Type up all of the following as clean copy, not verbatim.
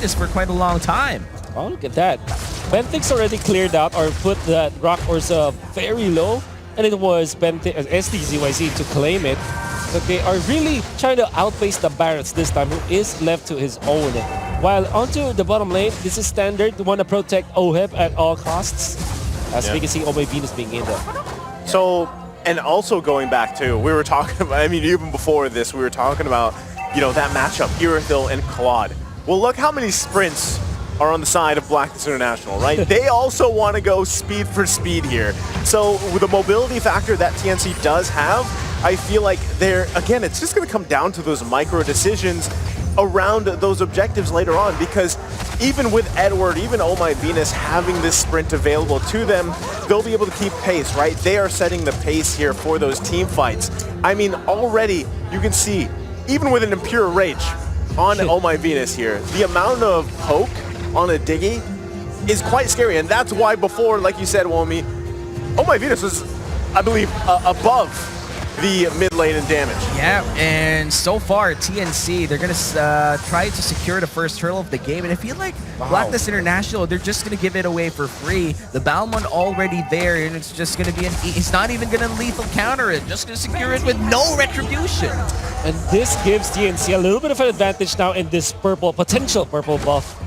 Venus for quite a long time. Oh, look at that. Benthic's already cleared out or put that Rock Ursa very low, and it was SDZYZ to claim it. But they are really trying to outpace the Barretts this time, who is left to his own. While onto the bottom lane, this is standard. They want to protect Oheb at all costs. As we can see, Venus being in there. So, and also going back to, we were talking about, I mean, even before this, we were talking about, you know, that matchup, Irithil and Claude. Well, look how many sprints are on the side of Blackness International, right? They also want to go speed for speed here. So with the mobility factor that TNC does have, I feel like again, it's just going to come down to those micro decisions around those objectives later on, because even with Edward, even Oh My Venus having this sprint available to them, they'll be able to keep pace, right? They are setting the pace here for those team fights. I mean, already you can see, even with an Impure Rage on Oh My Venus here, the amount of poke on a Diggy is quite scary, and that's why before, like you said, Womi, Oh My Venus was, I believe, above the mid lane in damage. Yeah, and so far, TNC, they're going to try to secure the first hurdle of the game, and I feel like Blackness International, they're just going to give it away for free. The Balmond already there, and it's just going to be he's not even going to lethal counter it, just going to secure it with no retribution. And this gives TNC a little bit of an advantage now in this potential purple buff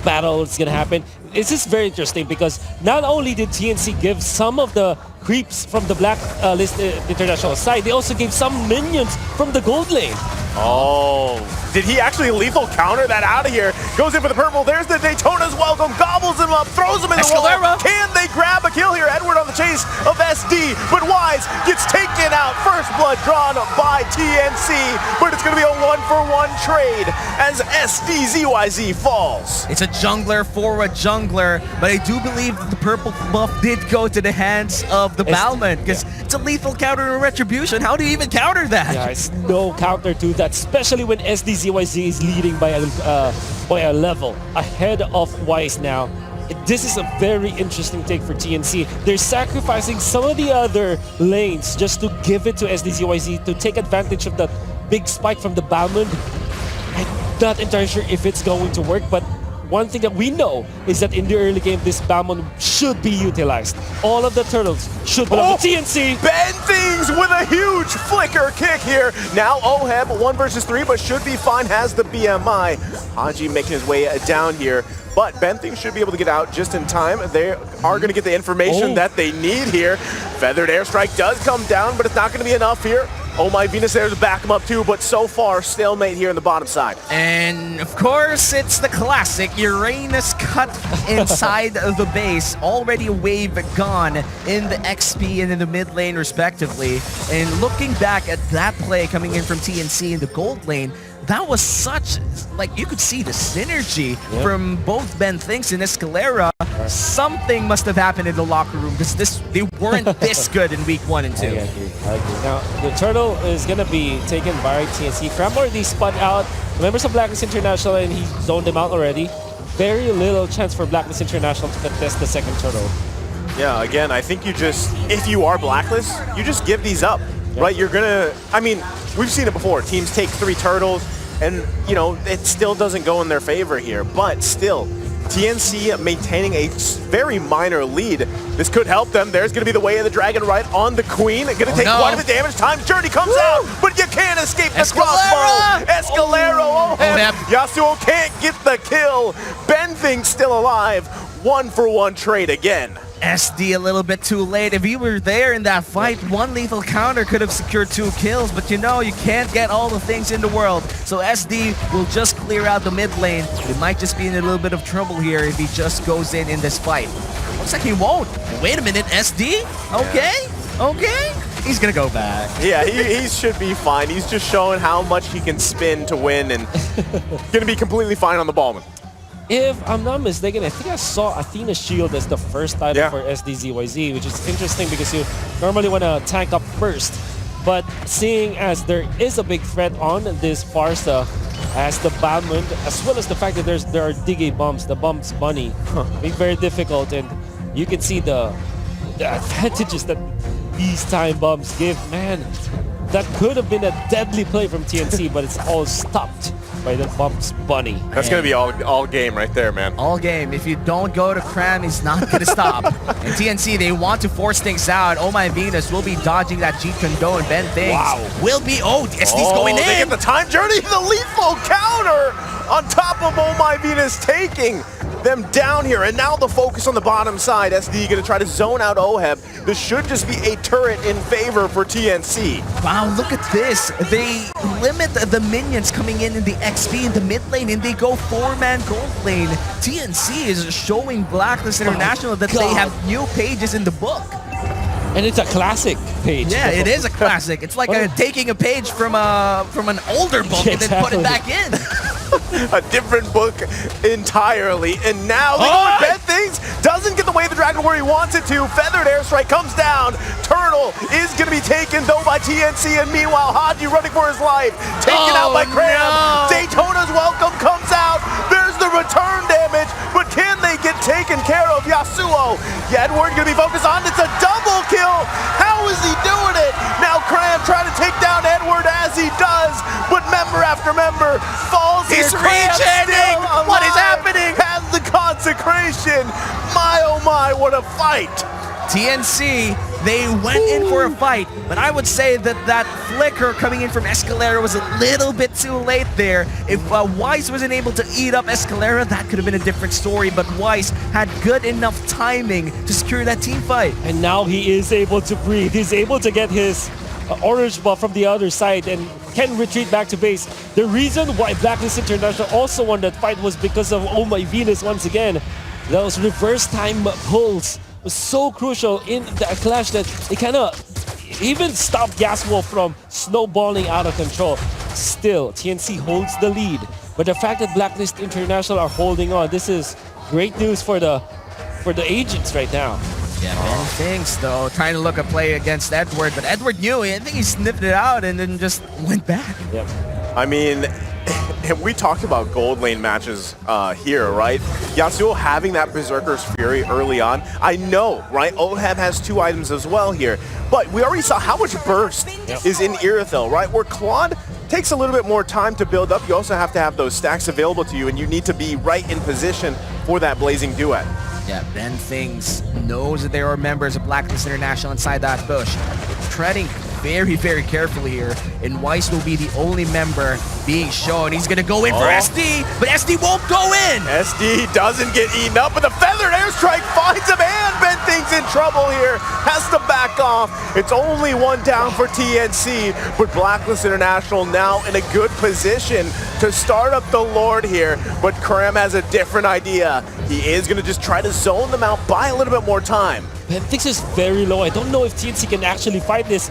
battle that's going to happen. This is very interesting because not only did TNC give some of the creeps from the Blacklist International side, they also gave some minions from the gold lane. Oh, did he actually lethal counter that out of here? Goes in for the purple. There's the Daytona's welcome. Gobbles him up, throws him in the wall. Can they grab a kill here? Edward on the chase of SD, but Wise gets taken out. First blood drawn by TNC, but it's going to be a 1-for-1 trade as SDZYZ falls. It's a jungler for a jungler, but I do believe that the purple buff did go to the hands of the Balmond, because it's a lethal counter and retribution. How do you even counter that? Yeah, it's no counter to that, especially when SDZYZ is leading by a level ahead of Wise now. This is a very interesting take for TNC. They're sacrificing some of the other lanes just to give it to SDZYZ to take advantage of that big spike from the Balmond. I'm not entirely sure if it's going to work, but one thing that we know is that in the early game, this Balmond should be utilized. All of the turtles should belong to TNC. Benthings with a huge flicker kick here. Now Oheb, 1 versus 3, but should be fine, has the BMI. Haji making his way down here, but Benthings should be able to get out just in time. They are going to get the information that they need here. Feathered Airstrike does come down, but it's not going to be enough here. Oh My Venus there to back him up too, but so far, stalemate here in the bottom side. And of course, it's the classic Uranus cut inside of the base. Already a wave gone in the XP and in the mid lane respectively. And looking back at that play coming in from TNC in the gold lane, that was such, like, you could see the synergy from both Benthings and Escalera. Something must have happened in the locker room because they weren't this good in week 1 and 2. I agree. Now, the turtle is going to be taken by TNC. Cram already spun out members of Blacklist International and he zoned them out already. Very little chance for Blacklist International to contest the second turtle. Yeah, again, I think you just, if you are Blacklist, you just give these up. Right, you're gonna, I mean, we've seen it before. Teams take 3 turtles and, you know, it still doesn't go in their favor here. But still, TNC maintaining a very minor lead. This could help them. There's gonna be the Way of the Dragon right on the Queen. Gonna take quite a bit of damage. Time Journey comes out, but you can't escape the crossbow. Escalero, Yasuo can't get the kill. Benthing still alive. 1-for-1 trade again. SD a little bit too late. If he were there in that fight, 1 lethal counter could have secured 2 kills, but you know, you can't get all the things in the world. So SD will just clear out the mid lane. He might just be in a little bit of trouble here if he just goes in this fight. Looks like he won't. Wait a minute, SD? Okay. He's gonna go back. Yeah, he should be fine. He's just showing how much he can spin to win and gonna be completely fine on the Balmond. If I'm not mistaken, I think I saw Athena's Shield as the first item for SDZYZ, which is interesting because you normally want to tank up first. But seeing as there is a big threat on this Farsa as the Balmond, as well as the fact that there are Diggy bombs, the bombs bunny, being very difficult, and you can see the advantages that these time bombs give. Man, that could have been a deadly play from TNC, but it's all stopped by the Bumps Bunny. That's going to be all game right there, man. All game. If you don't go to Cram, he's not going to stop. And TNC, they want to force things out. Oh My Venus will be dodging that Jeet Kune-Do and Ben Things. Wow. Will be, SD's going in. They get the time journey, the lethal counter on top of Oh My Venus, taking them down here. And now the focus on the bottom side. SD going to try to zone out Oheb. This should just be a turret in favor for TNC. Wow, look at this. They limit the minions coming in the XP in the mid lane, and they go 4-man gold lane. TNC is showing Blacklist International that they have new pages in the book. And it's a classic page. Yeah, it is a classic. It's like taking a page from an older book and then put it back in. A different book entirely. And now they go with Ben Things. Doesn't get the way of the dragon where he wants it to. Feathered airstrike comes down. Turtle is going to be taken though by TNC. And meanwhile, Haji running for his life. Taken out by Cram. No. Daytona's welcome comes out. There's the return damage. But can they get taken care of? Yasuo. Edward going to be focused on. It's a double kill. How is he doing it? Now Cram trying to take down Edward as he does. But member after member falls. He's Cram regenerating. still What is alive. happening? Has the consecration. My oh my, what a fight. TNC, they went in for a fight, but I would say that flicker coming in from Escalera was a little bit too late there. If Weiss wasn't able to eat up Escalera, that could have been a different story, but Weiss had good enough timing to secure that team fight. And now he is able to breathe. He's able to get his orange buff from the other side and can retreat back to base. The reason why Blacklist International also won that fight was because of Oh My Venus once again. Those reverse time pulls was so crucial in the clash that it kind of even stopped Gaswolf from snowballing out of control. Still, TNC holds the lead. But the fact that Blacklist International are holding on, this is great news for the agents right now. Yeah, Ben Things, though, trying to look a play against Edward, but Edward knew it. I think he sniffed it out and then just went back. Yep. I mean, we talked about gold lane matches here, right? Yasuo having that Berserker's Fury early on. I know, right? Oheb has 2 items as well here, but we already saw how much burst is in Irithyll, right? Where Claude takes a little bit more time to build up. You also have to have those stacks available to you, and you need to be right in position for that blazing duet. Yeah, Ben Things knows that there are members of Blacklist International inside that bush. Treading very, very carefully here, and Weiss will be the only member being shown. He's gonna go in for SD, but SD won't go in! SD doesn't get eaten up, but the feathered airstrike finds him, and Ben Things in trouble here. Has to back off. It's only 1 down for TNC, but Blacklist International now in a good position to start up the Lord here, but Cram has a different idea. He is gonna just try to zone them out, buy a little bit more time. Ben Things is very low. I don't know if TNC can actually fight this.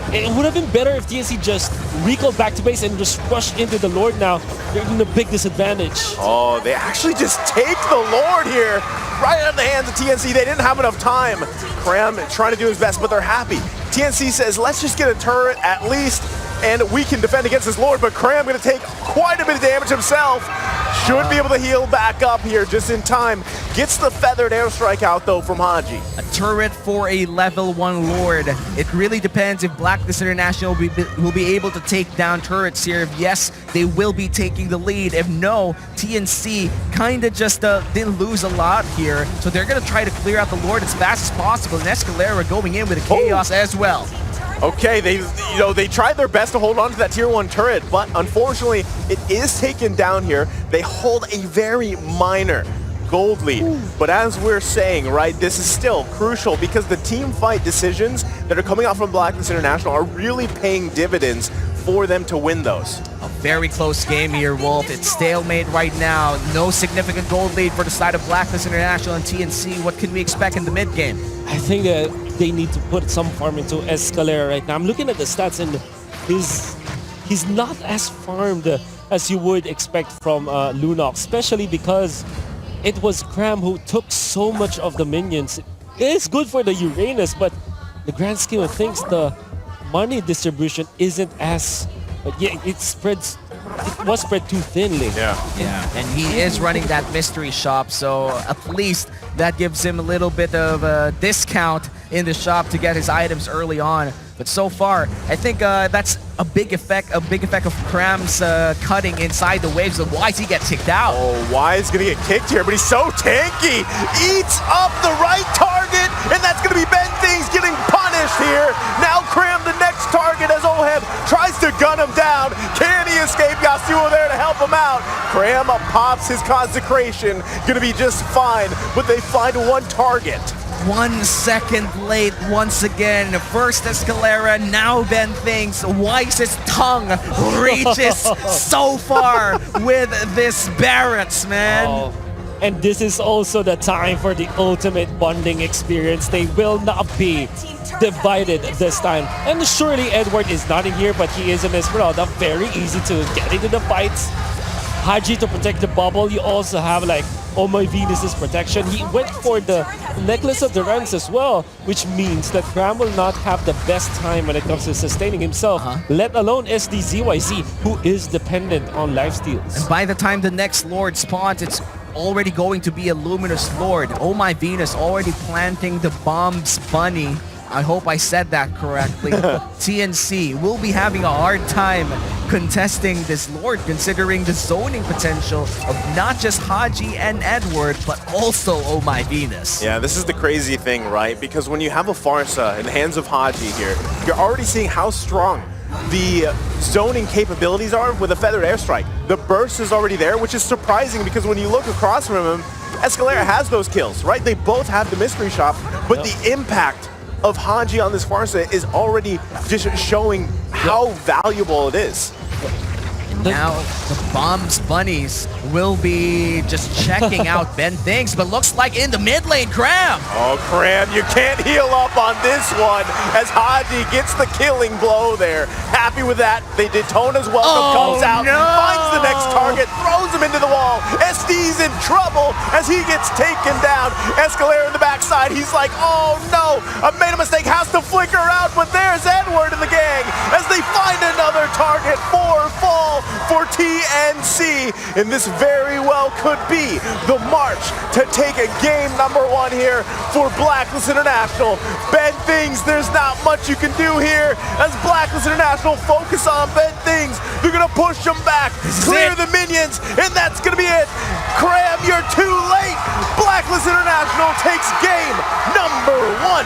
It would have been better if TNC just recalled back to base and just rushed into the Lord now. They're in a big disadvantage. Oh, they actually just take the Lord here right out of the hands of TNC. They didn't have enough time. Cram trying to do his best, but they're happy. TNC says, let's just get a turret at least, and we can defend against this Lord, but Cram going to take quite a bit of damage himself. Should be able to heal back up here just in time. Gets the feathered airstrike out though from Haji. A turret for a level 1 Lord. It really depends if Blacklist International will be able to take down turrets here. If yes, they will be taking the lead. If no, TNC kind of just didn't lose a lot here. So they're going to try to clear out the Lord as fast as possible. And Escalera going in with a Chaos as well. Okay, they tried their best to hold on to that tier 1 turret, but unfortunately it is taken down here. They hold a very minor gold lead. But as we're saying, right, this is still crucial because the team fight decisions that are coming out from Blacklist International are really paying dividends for them to win those. A very close game here, Wolf. It's stalemate right now. No significant gold lead for the side of Blacklist International and TNC. What can we expect in the mid game? I think that they need to put some farm into Escalera right now. I'm looking at the stats and he's not as farmed as you would expect from Lunox, especially because it was Cram who took so much of the minions. It is good for the Uranus, but the grand scheme of things, the money distribution isn't as, yeah, it was spread too thinly. Yeah, and he is running that mystery shop, so at least that gives him a little bit of a discount in the shop to get his items early on. But so far, I think that's a big effect of Cram's cutting inside the waves. And Wise, he gets kicked out. Oh, Wise gonna get kicked here, but he's so tanky. Eats up the right target, and that's gonna be Ben Things getting punished here. Now Cram the next target as Oheb tries to gun him down. Can he escape? Yasuo there to help him out. Cram pops his consecration. Gonna be just fine, but they find one target. 1 second late once again. First Escalera, now Ben Things. Wise's tongue reaches so far with this Barretts, man. Oh. And this is also the time for the ultimate bonding experience. They will not be divided this time. And surely Edward is not in here, but he is in Esmeralda. Very easy to get into the fights. Haji to protect the bubble. You also have like Oh My Venus's protection. He went for the Necklace of the Realms as well, which means that Cram will not have the best time when it comes to sustaining himself, let alone SDZYZ, who is dependent on lifesteals. And by the time the next Lord spawns, it's already going to be a Luminous Lord. Oh My Venus already planting the bombs bunny. I hope I said that correctly. TNC will be having a hard time contesting this Lord, considering the zoning potential of not just Haji and Edward, but also Oh My Venus. Yeah, this is the crazy thing, right? Because when you have a Farsa in the hands of Haji here, you're already seeing how strong the zoning capabilities are with a Feathered Airstrike. The burst is already there, which is surprising because when you look across from him, Escalera has those kills, right? They both have the Mystery Shop, but the impact of Haji on this Farsa is already just showing how valuable it is. Now the bombs bunnies will be just checking out Ben Things, but looks like in the mid lane, Cram. Oh, Cram, you can't heal up on this one as Haji gets the killing blow there. Happy with that. They Daytona's welcome comes out, finds the next target, throws him into the wall. SD's in trouble as he gets taken down. Escalera in the backside, he's like, oh no, I made a mistake, has to flicker out, but there's Edward and the gang as they find another target for fall for TNC, and this very well could be the march to take a game #1 here for Blacklist International. Ben Things, there's not much you can do here as Blacklist International focus on Ben Things. They're gonna push them back, clear the minions, and that's gonna be it. Cram, you're too late. Blacklist International takes game #1.